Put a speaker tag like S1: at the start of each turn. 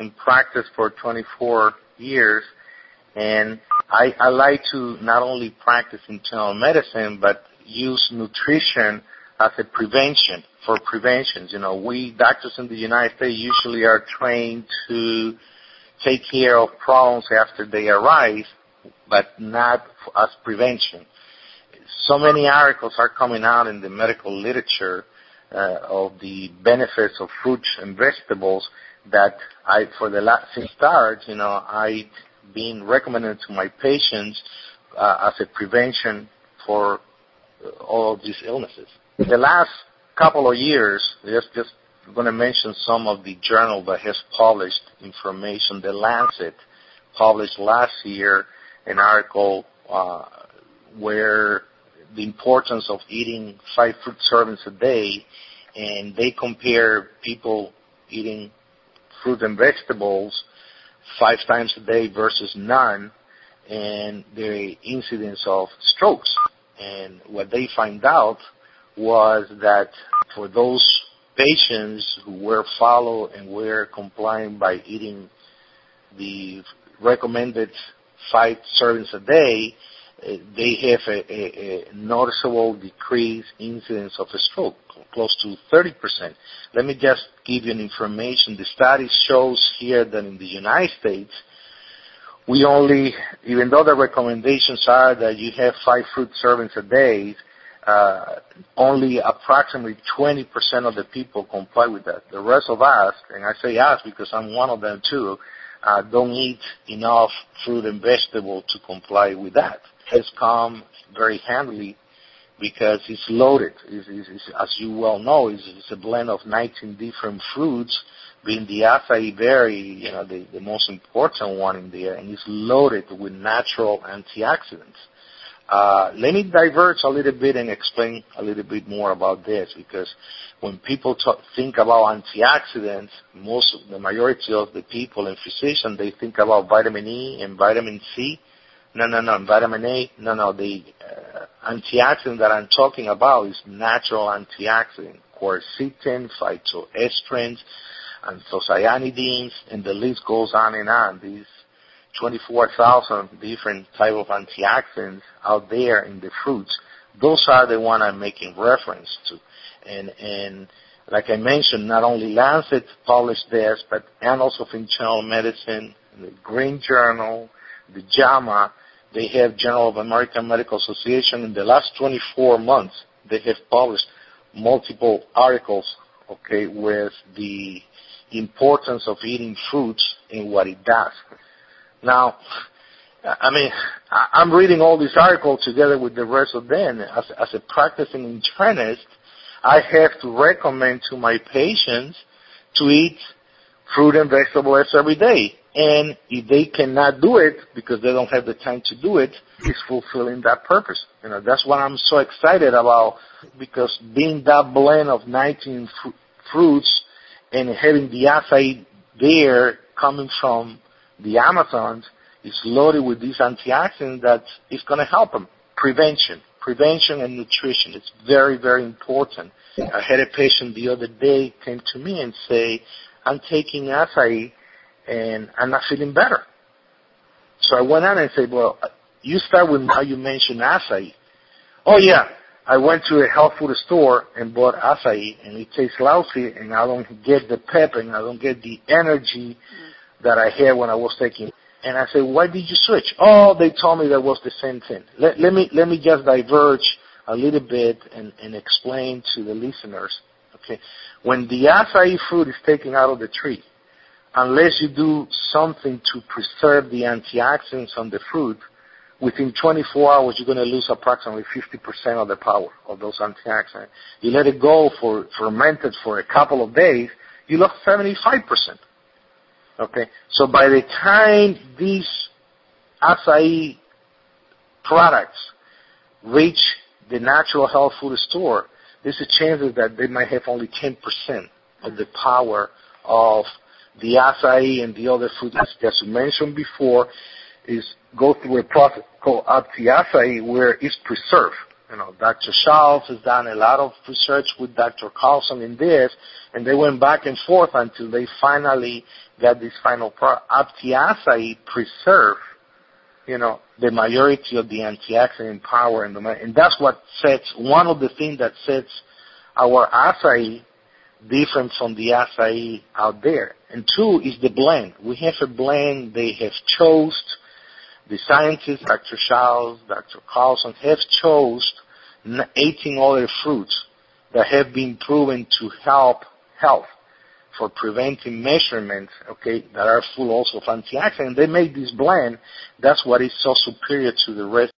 S1: in practice for 24 years, and I like to not only practice internal medicine, but use nutrition as a prevention for preventions. You know, we doctors in the United States usually are trained to take care of problems after they arise, but not as prevention. So many articles are coming out in the medical literature of the benefits of fruits and vegetables that since start, you know, I've been recommended to my patients as a prevention for all of these illnesses. In the last couple of years, just going to mention some of the journal that has published information. The Lancet published last year an article where the importance of eating 5 fruit servings a day, and they compare people eating fruit and vegetables 5 times a day versus none, and the incidence of strokes. And what they find out was that for those patients who were followed and were complying by eating the recommended 5 servings a day, they have a noticeable decrease incidence of a stroke, close to 30%. Let me just give you an information. The study shows here that in the United States, we only, even though the recommendations are that you have 5 fruit servings a day, only approximately 20% of the people comply with that. The rest of us, and I say us because I'm one of them too, don't eat enough fruit and vegetable to comply with that. It's come very handily because it's loaded. As you well know, it's a blend of 19 different fruits, being the acai berry, you know, the most important one in there, and it's loaded with natural antioxidants. Let me diverge a little bit and explain a little bit more about this, because when people think about antioxidants, the majority of the people and physicians, they think about vitamin E and vitamin C. No, vitamin A. No, the antioxidant that I'm talking about is natural antioxidant, quercetin, phytoestrins, anthocyanidins, and the list goes on and on. These 24,000 different type of antioxidants out there in the fruits. Those are the one I'm making reference to. And like I mentioned, not only Lancet published this, but Annals of Internal Medicine, the Green Journal, the JAMA, they have Journal of American Medical Association. In the last 24 months, they have published multiple articles, okay, with the importance of eating fruits and what it does. Now, I mean, I'm reading all these articles together with the rest of them. As a practicing internist, I have to recommend to my patients to eat fruit and vegetables every day. And if they cannot do it because they don't have the time to do it, it's fulfilling that purpose. You know, that's what I'm so excited about, because being that blend of 19 fruits and having the acai there coming from the Amazons is loaded with these antioxidants that is going to help them. Prevention and nutrition. It's very, very important. I had a patient the other day came to me and say, I'm taking acai and I'm not feeling better. So I went on and said, well, you start with how you mentioned acai. Oh, yeah, I went to a health food store and bought acai, and it tastes lousy, and I don't get the pep, and I don't get the energy that I had when I was taking it. And I said, why did you switch? Oh, they told me that was the same thing. Let me just diverge a little bit and explain to the listeners. Okay, when the acai fruit is taken out of the tree, unless you do something to preserve the antioxidants on the fruit, within 24 hours you're going to lose approximately 50% of the power of those antioxidants. You let it go for fermented for a couple of days, you lost 75%. Okay, so by the time these acai products reach the natural health food store, there's a chance that they might have only 10% of the power of the acai and the other foods, as you mentioned before, is go through a process called acai where it's preserved. You know, Dr. Schultz has done a lot of research with Dr. Carlson in this, and they went back and forth until they finally got this final product. The acai preserve, the majority of the antioxidant power in the mind. And that's what sets, one of the things that sets our acai different from the acai out there. And two is the blend. We have a blend they have chosen. The scientists, Dr. Charles, Dr. Carlson, have chosen 18 other fruits that have been proven to help health for preventing measurements, that are full also of antioxidants. They make this blend. That's what is so superior to the rest